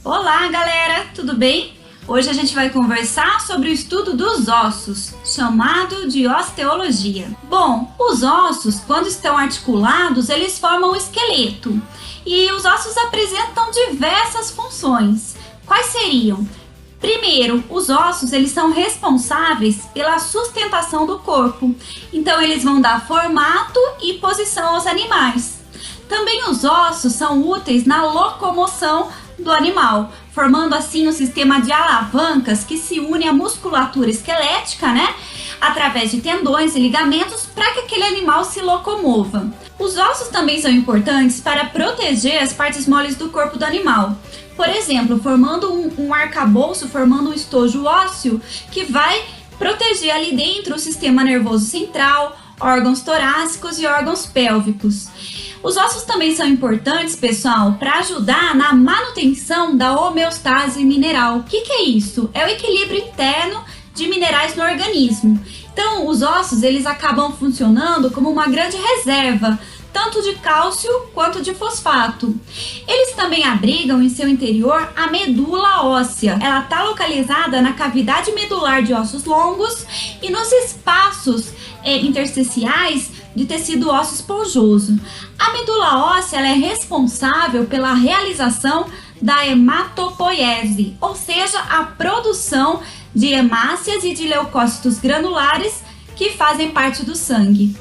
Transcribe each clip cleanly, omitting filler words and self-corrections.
Olá, galera, tudo bem? Hoje a gente vai conversar sobre o estudo dos ossos, chamado de osteologia. Bom, os ossos, quando estão articulados, eles formam o esqueleto. E os ossos apresentam diversas funções. Quais seriam? Primeiro, os ossos eles são responsáveis pela sustentação do corpo. Então, eles vão dar formato e posição aos animais. Também os ossos são úteis na locomoção do animal, formando assim um sistema de alavancas que se une à musculatura esquelética, através de tendões e ligamentos para que aquele animal se locomova. Os ossos também são importantes para proteger as partes moles do corpo do animal. Por exemplo, formando um arcabouço, formando um estojo ósseo que vai proteger ali dentro o sistema nervoso central, órgãos torácicos e órgãos pélvicos. Os ossos também são importantes, pessoal, para ajudar na manutenção da homeostase mineral. O que é isso? É o equilíbrio interno de minerais no organismo. Então, os ossos eles acabam funcionando como uma grande reserva, tanto de cálcio quanto de fosfato. Eles também abrigam em seu interior a medula óssea. Ela está localizada na cavidade medular de ossos longos e nos espaços intersticiais de tecido ósseo esponjoso. A medula óssea ela é responsável pela realização da hematopoiese, ou seja, a produção de hemácias e de leucócitos granulares que fazem parte do sangue.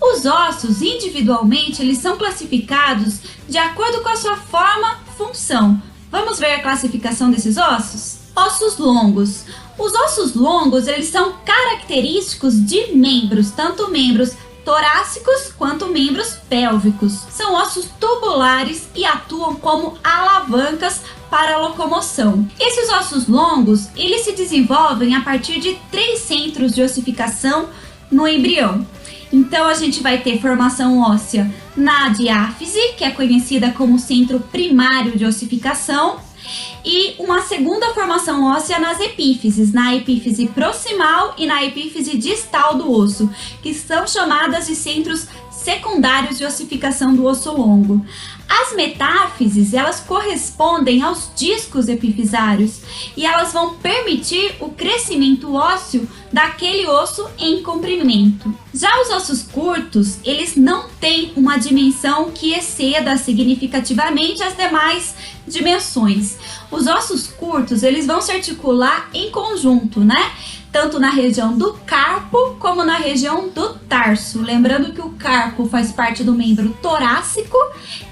Os ossos, individualmente, eles são classificados de acordo com a sua forma-função. Vamos ver a classificação desses ossos? Ossos longos. Os ossos longos, eles são característicos de membros, tanto membros torácicos quanto membros pélvicos. São ossos tubulares e atuam como alavancas para a locomoção. Esses ossos longos, eles se desenvolvem a partir de 3 centros de ossificação no embrião. Então, a gente vai ter formação óssea na diáfise, que é conhecida como centro primário de ossificação, e uma segunda formação óssea nas epífises, na epífise proximal e na epífise distal do osso, que são chamadas de centros secundários de ossificação do osso longo. As metáfises, elas correspondem aos discos epifisários e elas vão permitir o crescimento ósseo daquele osso em comprimento. Já os ossos curtos, eles não têm uma dimensão que exceda significativamente as demais dimensões. Os ossos curtos, eles vão se articular em conjunto, tanto na região do carpo como na região do tarso. Lembrando que o carpo faz parte do membro torácico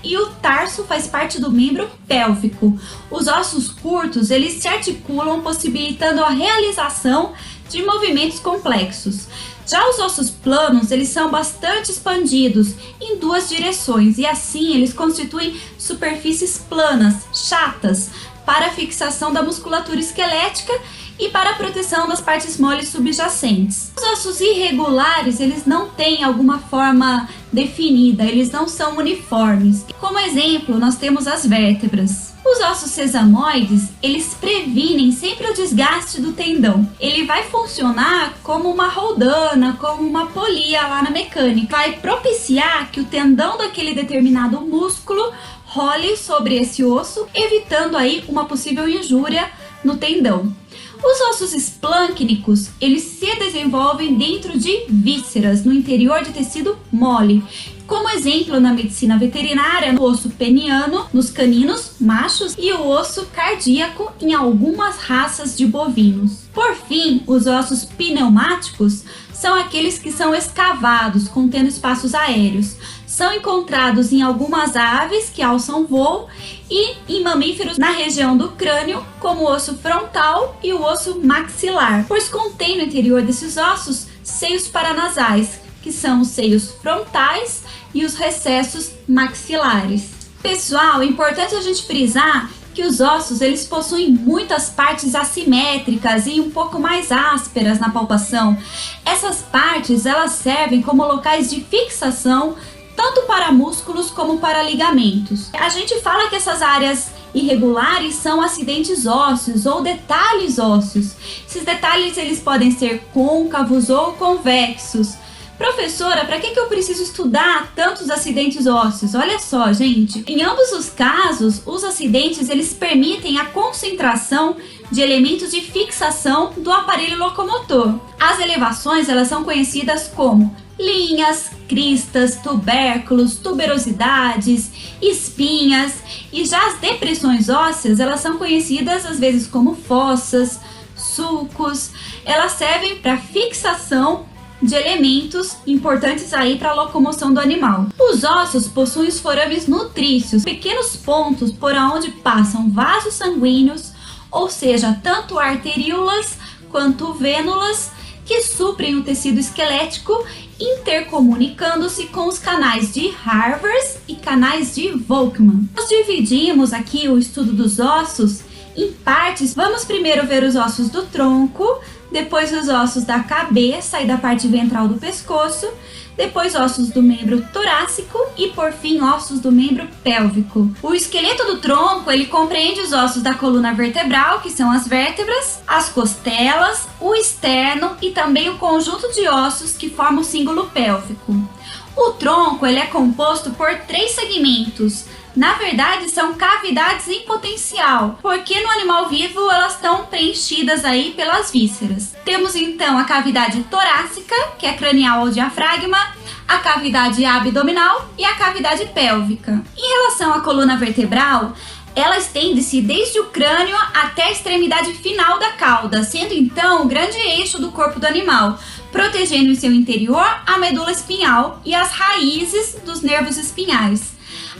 e o tarso faz parte do membro pélvico. Os ossos curtos, eles se articulam possibilitando a realização de movimentos complexos. Já os ossos planos, eles são bastante expandidos em 2 direções e assim eles constituem superfícies planas, chatas, para a fixação da musculatura esquelética e para a proteção das partes moles subjacentes. Os ossos irregulares, eles não têm alguma forma definida, eles não são uniformes. Como exemplo, nós temos as vértebras. Os ossos sesamoides, eles previnem sempre o desgaste do tendão. Ele vai funcionar como uma roldana, como uma polia lá na mecânica. Vai propiciar que o tendão daquele determinado músculo role sobre esse osso, evitando aí uma possível injúria no tendão. Os ossos esplâncnicos, eles se desenvolvem dentro de vísceras, no interior de tecido mole. Como exemplo, na medicina veterinária, o osso peniano nos caninos machos e o osso cardíaco em algumas raças de bovinos. Por fim, os ossos pneumáticos são aqueles que são escavados, contendo espaços aéreos. São encontrados em algumas aves que alçam voo e em mamíferos na região do crânio, como o osso frontal e o osso maxilar, pois contém no interior desses ossos seios paranasais, que são os seios frontais e os recessos maxilares. Pessoal, é importante a gente frisar que os ossos eles possuem muitas partes assimétricas e um pouco mais ásperas na palpação. Essas partes elas servem como locais de fixação tanto para músculos como para ligamentos. A gente fala que essas áreas irregulares são acidentes ósseos ou detalhes ósseos. Esses detalhes eles podem ser côncavos ou convexos. Professora, para que eu preciso estudar tantos acidentes ósseos? Olha só, gente. Em ambos os casos, os acidentes eles permitem a concentração de elementos de fixação do aparelho locomotor. As elevações elas são conhecidas como linhas, cristas, tubérculos, tuberosidades, espinhas, e já as depressões ósseas elas são conhecidas às vezes como fossas, sulcos. Elas servem para fixação de elementos importantes aí para a locomoção do animal. Os ossos possuem os forames nutrícios, pequenos pontos por onde passam vasos sanguíneos, ou seja, tanto arteríolas quanto vênulas, que suprem o tecido esquelético, intercomunicando-se com os canais de Harvers e canais de Volkmann. Nós dividimos aqui o estudo dos ossos em partes. Vamos primeiro ver os ossos do tronco, depois os ossos da cabeça e da parte ventral do pescoço, depois ossos do membro torácico e por fim ossos do membro pélvico. O esqueleto do tronco ele compreende os ossos da coluna vertebral, que são as vértebras, as costelas, o externo e também o conjunto de ossos que forma o símbolo pélvico. O tronco ele é composto por 3 segmentos. Na verdade, são cavidades em potencial, porque no animal vivo elas estão preenchidas aí pelas vísceras. Temos então a cavidade torácica, que é cranial ao diafragma, a cavidade abdominal e a cavidade pélvica. Em relação à coluna vertebral, ela estende-se desde o crânio até a extremidade final da cauda, sendo então o grande eixo do corpo do animal, protegendo em seu interior a medula espinhal e as raízes dos nervos espinhais.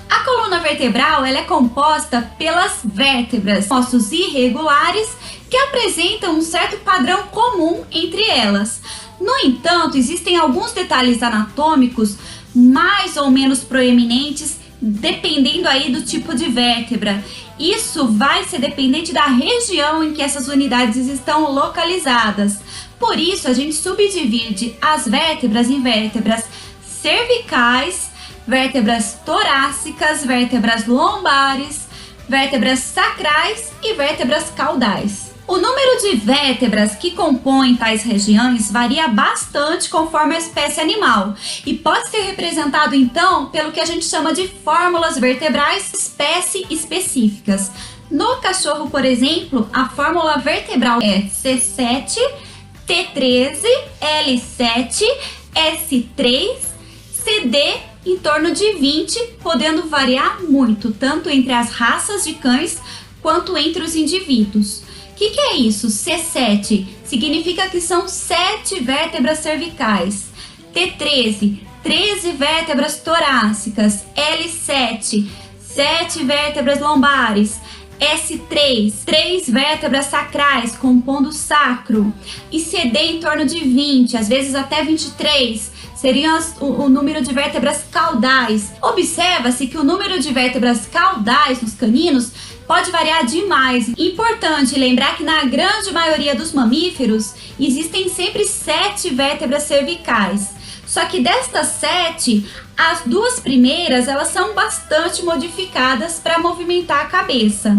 A coluna vertebral ela é composta pelas vértebras, ossos irregulares que apresentam um certo padrão comum entre elas. No entanto, existem alguns detalhes anatômicos mais ou menos proeminentes, dependendo aí do tipo de vértebra. Isso vai ser dependente da região em que essas unidades estão localizadas. Por isso, a gente subdivide as vértebras em vértebras cervicais, vértebras torácicas, vértebras lombares, vértebras sacrais e vértebras caudais. O número de vértebras que compõem tais regiões varia bastante conforme a espécie animal e pode ser representado então pelo que a gente chama de fórmulas vertebrais espécie específicas. No cachorro, por exemplo, a fórmula vertebral é C7, T13, L7, S3, CD em torno de 20, podendo variar muito, tanto entre as raças de cães quanto entre os indivíduos. O que é isso? C7 significa que são 7 vértebras cervicais, T13, 13 vértebras torácicas, L7, 7 vértebras lombares, S3, 3 vértebras sacrais compondo o sacro, e CD em torno de 20, às vezes até 23, seriam o número de vértebras caudais. Observa-se que o número de vértebras caudais nos caninos pode variar demais. Importante lembrar que na grande maioria dos mamíferos existem sempre 7 vértebras cervicais. Só que destas 7, as 2 primeiras elas são bastante modificadas para movimentar a cabeça.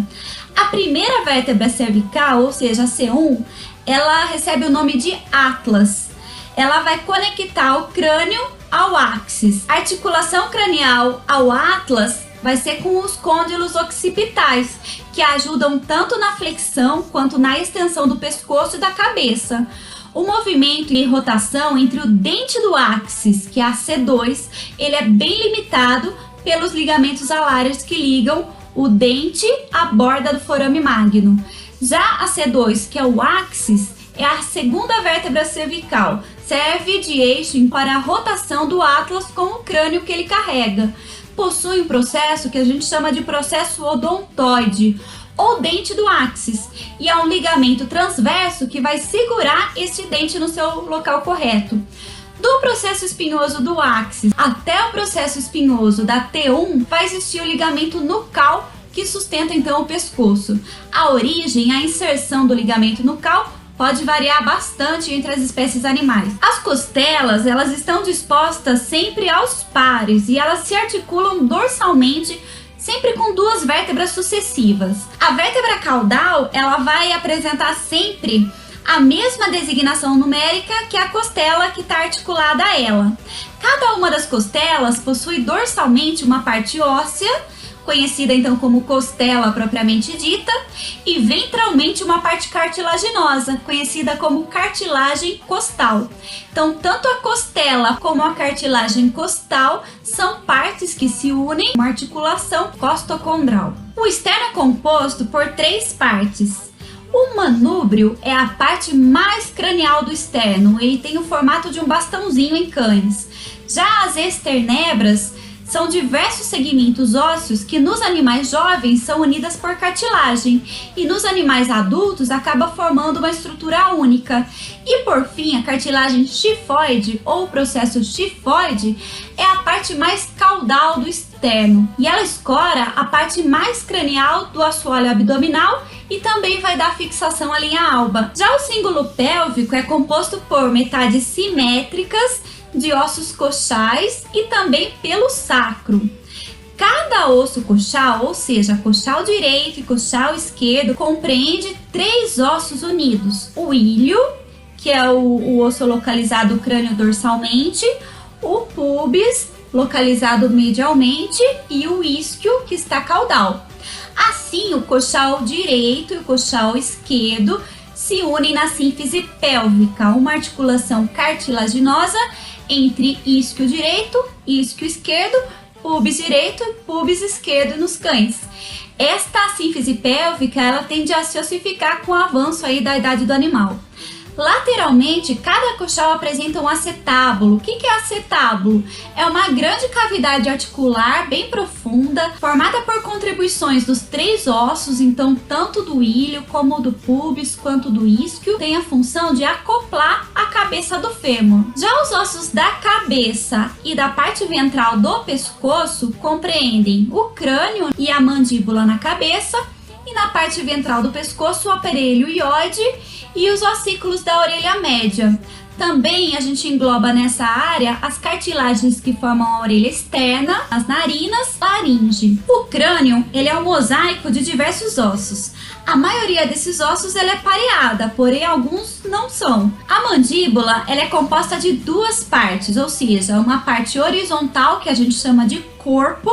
A primeira vértebra cervical, ou seja, a C1, ela recebe o nome de atlas. Ela vai conectar o crânio ao áxis. A articulação cranial ao atlas vai ser com os côndilos occipitais, que ajudam tanto na flexão quanto na extensão do pescoço e da cabeça. O movimento e rotação entre o dente do áxis, que é a C2, ele é bem limitado pelos ligamentos alares que ligam o dente à borda do forame magno. Já a C2, que é o áxis, é a segunda vértebra cervical, serve de eixo para a rotação do atlas com o crânio que ele carrega. Possui um processo que a gente chama de processo odontoide, ou dente do áxis, e é um ligamento transverso que vai segurar este dente no seu local correto. Do processo espinhoso do áxis até o processo espinhoso da T1 vai existir o ligamento nucal que sustenta então o pescoço. A origem, a inserção do ligamento nucal pode variar bastante entre as espécies animais. As costelas, elas estão dispostas sempre aos pares e elas se articulam dorsalmente, sempre com 2 vértebras sucessivas. A vértebra caudal, ela vai apresentar sempre a mesma designação numérica que a costela que está articulada a ela. Cada uma das costelas possui dorsalmente uma parte óssea, conhecida então como costela propriamente dita, e ventralmente uma parte cartilaginosa, conhecida como cartilagem costal. Então, tanto a costela como a cartilagem costal são partes que se unem em uma articulação costocondral. O externo é composto por 3 partes. O manúbrio é a parte mais cranial do externo, ele tem o formato de um bastãozinho em cães. Já as esternebras são diversos segmentos ósseos que nos animais jovens são unidas por cartilagem e nos animais adultos acaba formando uma estrutura única. E por fim, a cartilagem xifoide ou processo xifoide é a parte mais caudal do externo e ela escora a parte mais cranial do assoalho abdominal e também vai dar fixação à linha alba. Já o símbolo pélvico é composto por metades simétricas de ossos coxais e também pelo sacro. Cada osso coxal, ou seja, coxal direito e coxal esquerdo, compreende 3 ossos unidos: o ilho, que é o osso localizado crânio-dorsalmente, o pubis, localizado medialmente, e o isquio, que está caudal. Assim, o coxal direito e o coxal esquerdo se unem na sínfise pélvica, uma articulação cartilaginosa entre isquio direito, isquio esquerdo, pubis direito e pubis esquerdo nos cães. Esta sínfise pélvica ela tende a se ossificar com o avanço aí da idade do animal. Lateralmente, cada coxal apresenta um acetábulo. O que é acetábulo? É uma grande cavidade articular bem profunda, formada por contribuições dos 3 ossos, então tanto do ilho como do pubis quanto do isquio, tem a função de acoplar a cabeça do fêmur. Já os ossos da cabeça e da parte ventral do pescoço compreendem o crânio e a mandíbula na cabeça, e na parte ventral do pescoço o aparelho ióide e os ossículos da orelha média. Também a gente engloba nessa área as cartilagens que formam a orelha externa, as narinas, laringe. O crânio ele é um mosaico de diversos ossos. A maioria desses ossos ela é pareada, porém alguns não são. A mandíbula ela é composta de 2 partes, ou seja, uma parte horizontal que a gente chama de corpo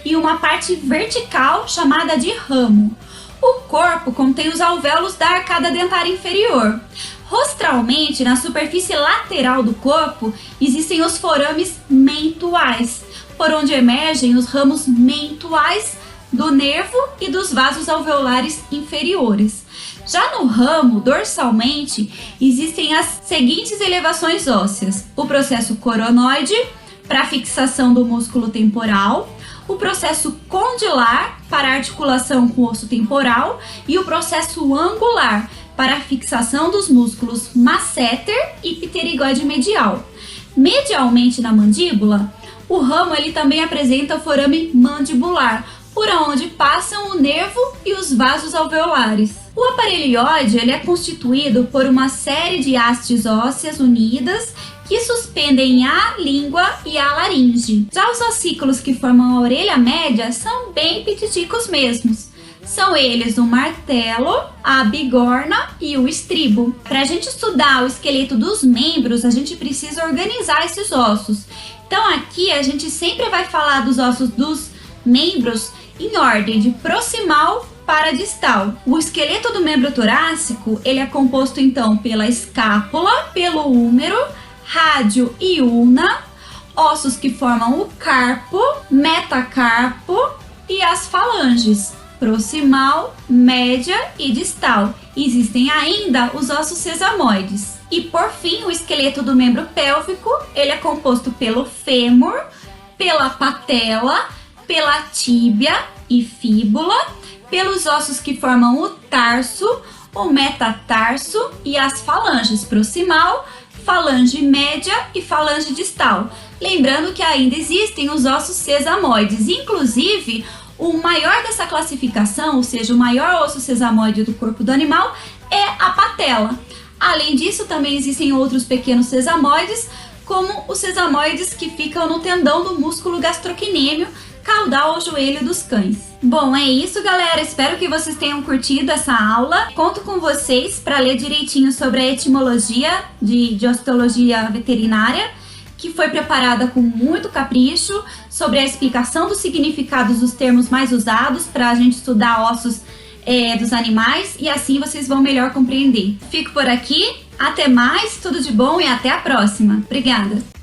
e uma parte vertical chamada de ramo. O corpo contém os alvéolos da arcada dentária inferior. Rostralmente, na superfície lateral do corpo, existem os forames mentuais, por onde emergem os ramos mentuais do nervo e dos vasos alveolares inferiores. Já no ramo, dorsalmente, existem as seguintes elevações ósseas: o processo coronoide, para fixação do músculo temporal, o processo condilar, para articulação com o osso temporal, e o processo angular, para a fixação dos músculos masseter e pterigóide medial. Medialmente na mandíbula, o ramo ele também apresenta o forame mandibular, por onde passam o nervo e os vasos alveolares. O aparelho ióide ele é constituído por uma série de hastes ósseas unidas que suspendem a língua e a laringe. Já os ossículos que formam a orelha média são bem pititicos mesmos. São eles o martelo, a bigorna e o estribo. Para a gente estudar o esqueleto dos membros, a gente precisa organizar esses ossos. Então aqui a gente sempre vai falar dos ossos dos membros em ordem de proximal para distal. O esqueleto do membro torácico ele é composto então pela escápula, pelo húmero, rádio e ulna, ossos que formam o carpo, metacarpo e as falanges, proximal, média e distal. Existem ainda os ossos sesamoides. E por fim, o esqueleto do membro pélvico, ele é composto pelo fêmur, pela patela, pela tíbia e fíbula, pelos ossos que formam o tarso, o metatarso e as falanges proximal, falange média e falange distal. Lembrando que ainda existem os ossos sesamoides, inclusive o maior dessa classificação, ou seja, o maior osso sesamoide do corpo do animal é a patela. Além disso, também existem outros pequenos sesamoides, como os sesamoides que ficam no tendão do músculo gastrocnêmio, caudal ao joelho dos cães. Bom, é isso, galera. Espero que vocês tenham curtido essa aula. Conto com vocês para ler direitinho sobre a etimologia de osteologia veterinária, que foi preparada com muito capricho, sobre a explicação dos significados dos termos mais usados para a gente estudar ossos dos animais, e assim vocês vão melhor compreender. Fico por aqui, até mais, tudo de bom e até a próxima. Obrigada!